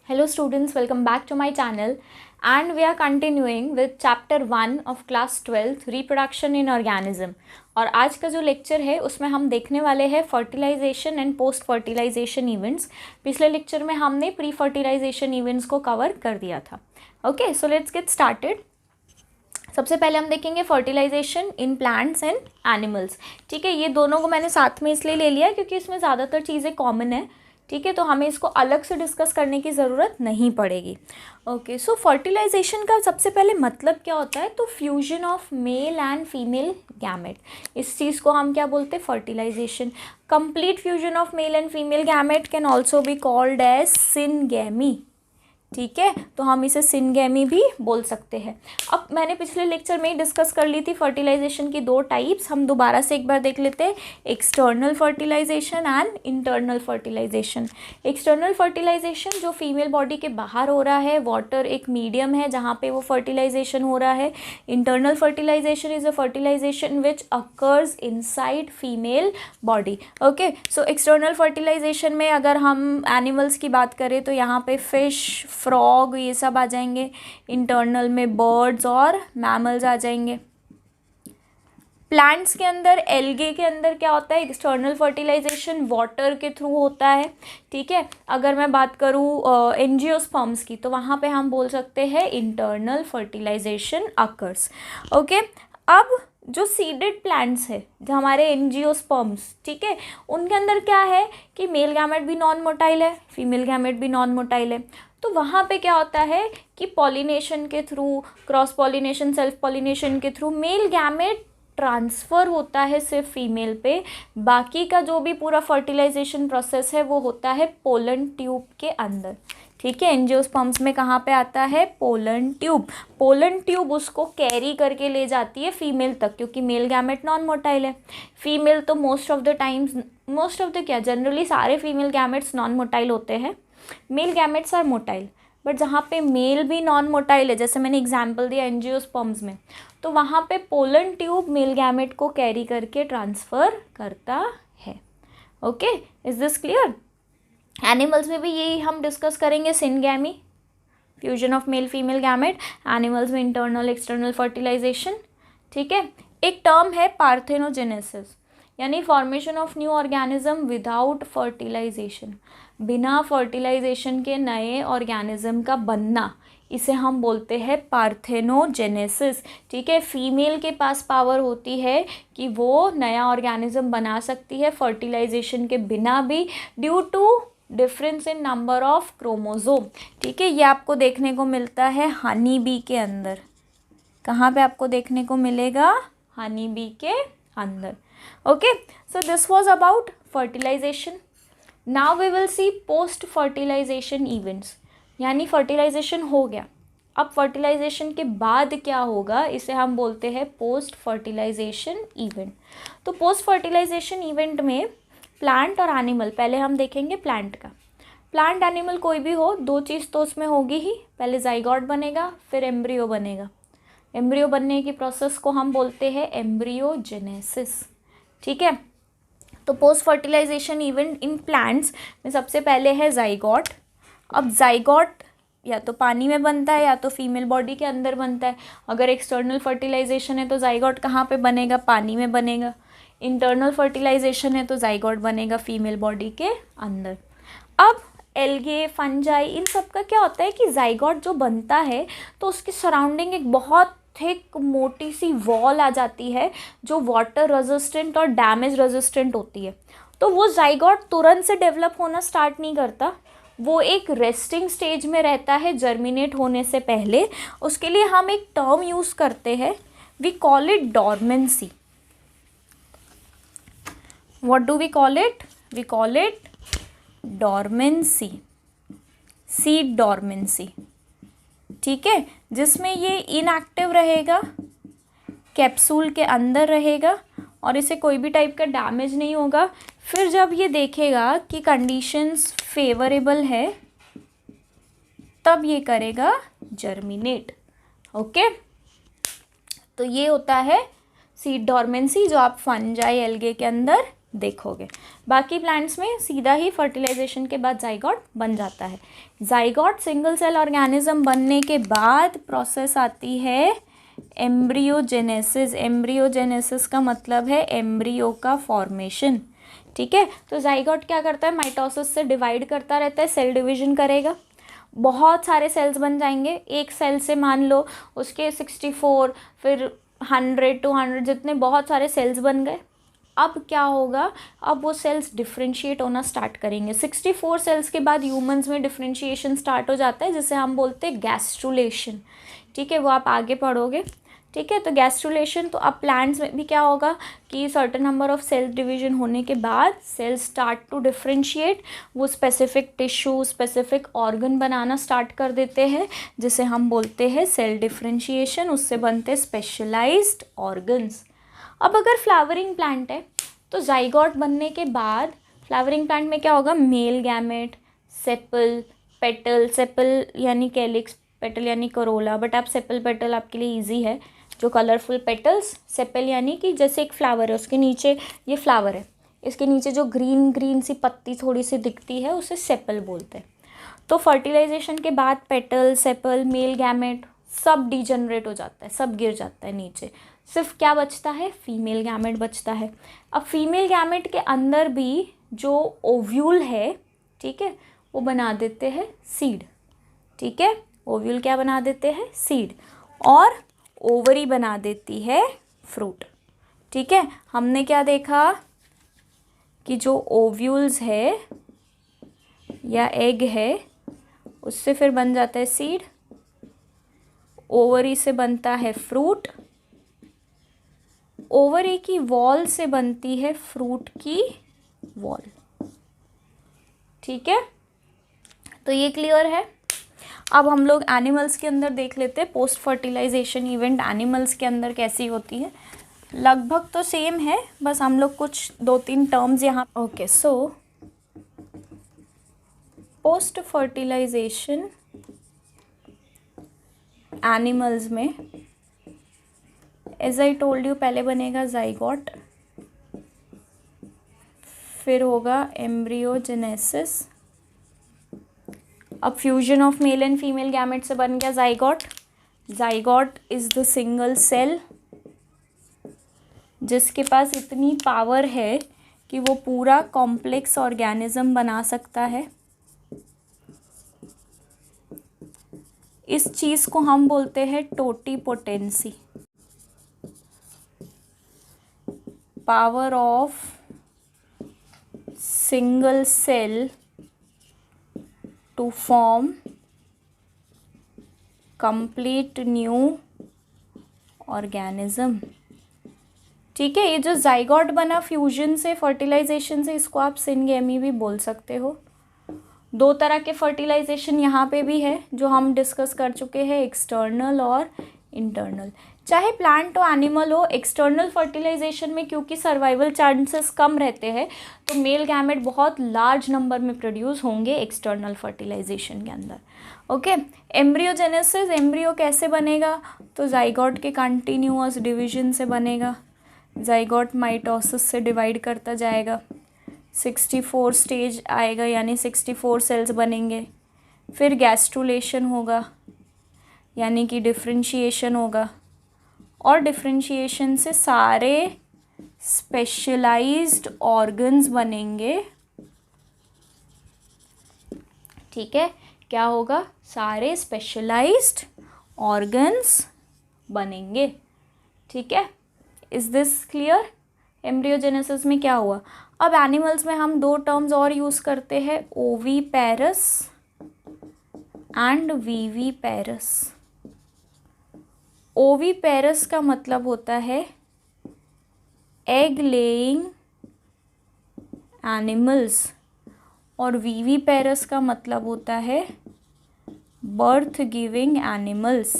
Hello students, welcome back to my channel and we are continuing with chapter 1 of class 12th reproduction in organism। और आज का जो lecture है उसमें हम देखने वाले हैं fertilisation and post fertilisation events. पिछले लेक्चर में हमने प्री फर्टिलाइजेशन इवेंट्स को कवर कर दिया था। Okay, so let's get started. सबसे पहले हम देखेंगे fertilisation in plants and animals. ठीक है, ये दोनों को मैंने साथ में इसलिए ले लिया क्योंकि इसमें ज़्यादातर चीज़ें कॉमन है। ठीक है, तो हमें इसको अलग से डिस्कस करने की ज़रूरत नहीं पड़ेगी। ओके, सो फर्टिलाइजेशन का सबसे पहले मतलब क्या होता है? तो fusion of male and female gamete, इस चीज़ को हम क्या बोलते हैं? Fertilisation. Complete fusion of male and female gamete can also be called as syngamy. ठीक है, तो हम इसे सिनगैमी भी बोल सकते हैं। अब मैंने पिछले लेक्चर में ही डिस्कस कर ली थी फर्टिलाइजेशन की दो टाइप्स, हम दोबारा से एक बार देख लेते हैं। External fertilisation and internal fertilisation. External fertilisation जो फीमेल बॉडी के बाहर हो रहा है, वाटर एक मीडियम है जहाँ पे वो फर्टिलाइजेशन हो रहा है। Internal fertilisation is a fertilisation which occurs inside female body. Okay, so external fertilisation में अगर हम एनिमल्स की बात करें तो यहाँ पे फिश, फ्रॉग, ये सब आ जाएंगे। इंटरनल में बर्ड्स और मैमल्स आ जाएंगे। प्लांट्स के अंदर, एल्गे के अंदर क्या होता है? एक्सटर्नल फर्टिलाइजेशन वाटर के थ्रू होता है। ठीक है, अगर मैं बात करूँ एंजियोस्पर्म्स की तो वहाँ पे हम बोल सकते हैं इंटरनल फर्टिलाइजेशन अकर्स। ओके, अब जो सीडेड प्लांट्स है, जो हमारे एंजियोस्पर्म्स, ठीक है, उनके अंदर क्या है कि मेल गैमेट भी नॉन मोटाइल है, फीमेल गैमेट भी नॉन मोटाइल है। तो वहाँ पे क्या होता है कि पॉलिनेशन के through, cross pollination, self pollination के थ्रू मेल गैमेट ट्रांसफ़र होता है सिर्फ फीमेल पे। बाकी का जो भी पूरा फर्टिलाइजेशन प्रोसेस है वो होता है पोलन ट्यूब के अंदर। ठीक है, एंजियोस्पर्म्स में कहाँ पे आता है? Pollen tube. पोलन ट्यूब उसको कैरी करके ले जाती है फीमेल तक, क्योंकि मेल गैमेट नॉन मोटाइल है। फीमेल तो मोस्ट ऑफ द क्या, जनरली सारे फीमेल गैमेट्स नॉन मोटाइल होते हैं। Male gametes are motile, but जहाँ पे मेल भी नॉन मोटाइल है, जैसे मैंने एग्जांपल दिया एंजियोस्पर्म्स में, तो वहाँ पे पोलन ट्यूब मेल गैमेट को कैरी करके ट्रांसफ़र करता है। Okay, is this clear? Animals में भी यही हम डिस्कस करेंगे, syngamy, fusion of male female gamete. Animals में इंटरनल एक्सटर्नल फर्टिलाइजेशन। ठीक है, एक टर्म है पार्थेनोजेनेसिस, यानी formation of new organism without fertilisation. बिना फर्टिलाइजेशन के नए ऑर्गेनिज्म का बनना, इसे हम बोलते हैं पार्थेनोजेनेसिस। ठीक है, फीमेल के पास पावर होती है कि वो नया ऑर्गेनिज्म बना सकती है फर्टिलाइजेशन के बिना भी, due to difference in number of chromosome. ठीक है, ये आपको देखने को मिलता है हनी बी के अंदर। कहाँ पे आपको देखने को मिलेगा? हनी बी के अंदर। Okay, so this was about fertilisation. Now we will see post fertilisation events, यानी फर्टिलाइजेशन हो गया, अब फर्टिलाइजेशन के बाद क्या होगा, इसे हम बोलते हैं पोस्ट फर्टिलाइजेशन इवेंट। तो पोस्ट फर्टिलाइजेशन इवेंट में प्लांट और एनिमल, पहले हम देखेंगे प्लांट का। प्लांट एनिमल कोई भी हो, दो चीज़ तो उसमें होगी ही, पहले जाइगोट बनेगा फिर एम्ब्रियो बनेगा। एम्ब्रियो बनने की प्रोसेस को हम बोलते हैं एम्ब्रियोजेनेसिस। ठीक है, तो post fertilisation event in plants में सबसे पहले है जाइगोट। अब जाइगोट या तो पानी में बनता है या तो फीमेल बॉडी के अंदर बनता है। अगर एक्सटर्नल फर्टिलाइजेशन है तो जाइगोट कहाँ पे बनेगा? पानी में बनेगा। इंटरनल फर्टिलाइजेशन है तो जाइगोट बनेगा फीमेल बॉडी के अंदर। अब एल्गे, फंजाई, इन सब का क्या होता है कि जाइगोट जो बनता है तो उसके सराउंडिंग एक बहुत थिक मोटी सी वॉल आ जाती है जो वाटर रेजिस्टेंट और डैमेज रेजिस्टेंट होती है। तो वो जाइगोट तुरंत से डेवलप होना स्टार्ट नहीं करता, वो एक रेस्टिंग स्टेज में रहता है जर्मिनेट होने से पहले। उसके लिए हम एक टर्म यूज़ करते हैं, we call it dormancy. What do we call it? We call it dormancy, seed dormancy. ठीक है, जिसमें ये इनएक्टिव रहेगा, कैप्सूल के अंदर रहेगा और इसे कोई भी टाइप का डैमेज नहीं होगा। फिर जब ये देखेगा कि कंडीशंस फेवरेबल है तब ये करेगा जर्मिनेट। ओके, तो ये होता है सीड डॉर्मेंसी जो आप फंजाई, एल्गे के अंदर देखोगे। बाकी प्लांट्स में सीधा ही फर्टिलाइजेशन के बाद जाइगोट बन जाता है। जाइगोट सिंगल सेल ऑर्गेनिज्म बनने के बाद प्रोसेस आती है एम्ब्रियोजेनेसिस। एम्ब्रियोजेनेसिस का मतलब है एम्ब्रियो का फॉर्मेशन। ठीक है, तो जाइगोट क्या करता है, माइटोसिस से डिवाइड करता रहता है, सेल डिवीजन करेगा, बहुत सारे सेल्स बन जाएंगे। एक सेल से मान लो उसके 64 फिर 100 200 जितने बहुत सारे सेल्स बन गए। अब क्या होगा, अब वो सेल्स डिफ्रेंशिएट होना स्टार्ट करेंगे। 64 सेल्स के बाद ह्यूमंस में डिफ्रेंशिएशन स्टार्ट हो जाता है, जिसे हम बोलते हैं गैस्ट्रुलेशन। ठीक है, वो आप आगे पढ़ोगे। ठीक है, तो गैस्ट्रुलेशन। तो अब प्लांट्स में भी क्या होगा कि certain number of cell division होने के बाद सेल स्टार्ट टू डिफ्रेंशिएट, वो स्पेसिफिक टिश्यू स्पेसिफिक ऑर्गन बनाना स्टार्ट कर देते हैं, जिसे हम बोलते हैं सेल डिफ्रेंशिएशन। उससे बनते हैं स्पेशलाइज्ड ऑर्गन्स। अब अगर फ्लावरिंग प्लांट है तो जाइगोट बनने के बाद फ्लावरिंग प्लांट में क्या होगा, male gamete, sepal, petal, sepal यानी कैलिक्स, पेटल यानी करोला, बट आप सेपल पेटल आपके लिए इजी है, जो कलरफुल पेटल्स। सेपल यानी कि जैसे एक फ्लावर है, उसके नीचे ये फ्लावर है, इसके नीचे जो ग्रीन ग्रीन सी पत्ती थोड़ी सी दिखती है, उसे सेपल बोलते हैं। तो फर्टिलाइजेशन के बाद पेटल, सेपल, मेल गैमेट सब डिजनरेट हो जाता है, सब गिर जाता है नीचे। सिर्फ क्या बचता है, फीमेल गैमेट बचता है। अब फीमेल गैमेट के अंदर भी जो ओव्यूल है, ठीक है, वो बना देते हैं सीड। ठीक है, ओव्यूल क्या बना देते हैं, सीड, और ओवरी बना देती है फ्रूट। ठीक है, हमने क्या देखा कि जो ओव्यूल्स है या एग है, उससे फिर बन जाता है सीड, ओवरी से बनता है फ्रूट, ओवरी की वॉल से बनती है फ्रूट की वॉल। ठीक है, तो ये क्लियर है। अब हम लोग एनिमल्स के अंदर देख लेते हैं पोस्ट फर्टिलाइजेशन इवेंट एनिमल्स के अंदर कैसी होती है। लगभग तो सेम है, बस हम लोग कुछ 2-3 टर्म्स यहाँ। Okay, so post fertilisation animals में एज आई टोल्ड यू, पहले बनेगा जाइगोट, फिर होगा एम्ब्रियोजेनेसिस। अब fusion of male and female gamete से बन गया zygote. Zygote is the single cell जिसके पास इतनी पावर है कि वो पूरा कॉम्प्लेक्स ऑर्गेनिज्म बना सकता है। इस चीज़ को हम बोलते हैं totipotency, power of single cell to form complete new organism. ठीक है, ये जो जाइगोट बना फ्यूजन से, फर्टिलाइजेशन से, इसको आप सिनगेमी भी बोल सकते हो। 2 तरह के फर्टिलाइजेशन यहाँ पे भी है जो हम डिस्कस कर चुके हैं, एक्सटर्नल और इंटरनल। चाहे प्लांट हो एनिमल हो, एक्सटर्नल फर्टिलाइजेशन में क्योंकि सर्वाइवल चांसेस कम रहते हैं, तो मेल गैमेट बहुत लार्ज नंबर में प्रोड्यूस होंगे एक्सटर्नल फर्टिलाइजेशन के अंदर। ओके, एम्ब्रियोजेनेसिस, एम्ब्रियो कैसे बनेगा, तो जाइगोट के कंटिन्यूअस डिवीजन से बनेगा। जाइगोट माइटोसिस से डिवाइड करता जाएगा, 64 स्टेज आएगा, यानी 64 सेल्स बनेंगे। फिर गैस्ट्रुलेशन होगा, यानी कि डिफ्रेंशिएशन होगा, और डिफ्रेंशिएशन से सारे स्पेशलाइज्ड ऑर्गन्स बनेंगे। ठीक है, क्या होगा, सारे स्पेशलाइज्ड ऑर्गन्स बनेंगे। ठीक है, इज दिस क्लियर। एम्ब्रियोजेनेसिस में क्या हुआ। अब एनिमल्स में हम 2 टर्म्स और यूज़ करते हैं, ओवीपेरस एंड वीवीपेरस। ओवीपेरस का मतलब होता है एग लेइंग एनिमल्स, और वीवीपेरस का मतलब होता है बर्थ गिविंग एनिमल्स।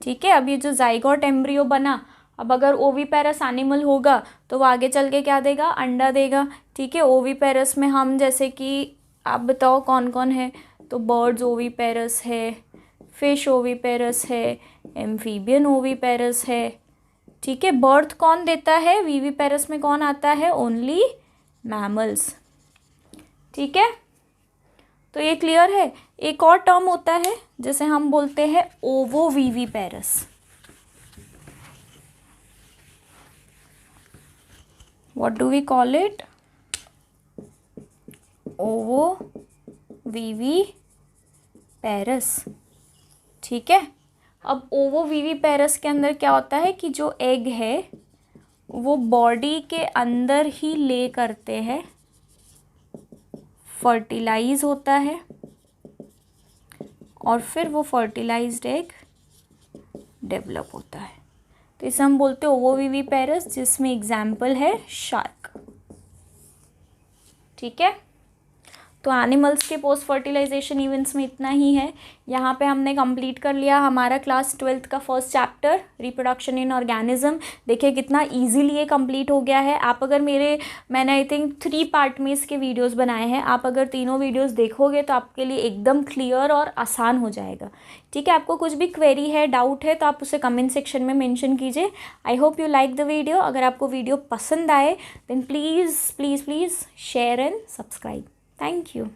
ठीक है, अब ये जो जाइगोट एम्ब्रियो बना, अब अगर ओवीपेरस एनिमल होगा तो वो आगे चल के क्या देगा, अंडा देगा। ठीक है, ओवीपेरस में हम जैसे कि आप बताओ कौन कौन है, तो बर्ड्स ओवीपेरस है, फिश ओवीपेरस है, एम्फीबियन ओवीपेरस है, ठीक है। बर्थ कौन देता है, विविपेरस में कौन आता है, ओनली मैमल्स। ठीक है, तो ये क्लियर है। एक और टर्म होता है जिसे हम बोलते हैं ovoviviparous. What do we call it, ovoviviparous. ठीक है, अब ओवोविविपेरस के अंदर क्या होता है कि जो एग है वो बॉडी के अंदर ही ले करते हैं, फर्टिलाइज होता है और फिर वो फर्टिलाइज्ड एग डेवलप होता है। तो इसे हम बोलते हैं ओवोविविपेरस, जिसमें एग्जाम्पल है शार्क। ठीक है, तो एनिमल्स के पोस्ट फर्टिलाइजेशन इवेंट्स में इतना ही है। यहाँ पे हमने कंप्लीट कर लिया हमारा क्लास 12th का first chapter, reproduction in organism. देखिए कितना इजीली ये कंप्लीट हो गया है। आप अगर मैंने आई थिंक 3 पार्ट में इसके वीडियोस बनाए हैं, आप अगर तीनों वीडियोस देखोगे तो आपके लिए एकदम क्लियर और आसान हो जाएगा। ठीक है, आपको कुछ भी क्वेरी है, डाउट है, तो आप उसे कमेंट सेक्शन में मेंशन कीजिए। I hope you like the video. अगर आपको वीडियो पसंद आए then please please please share and subscribe. Thank you.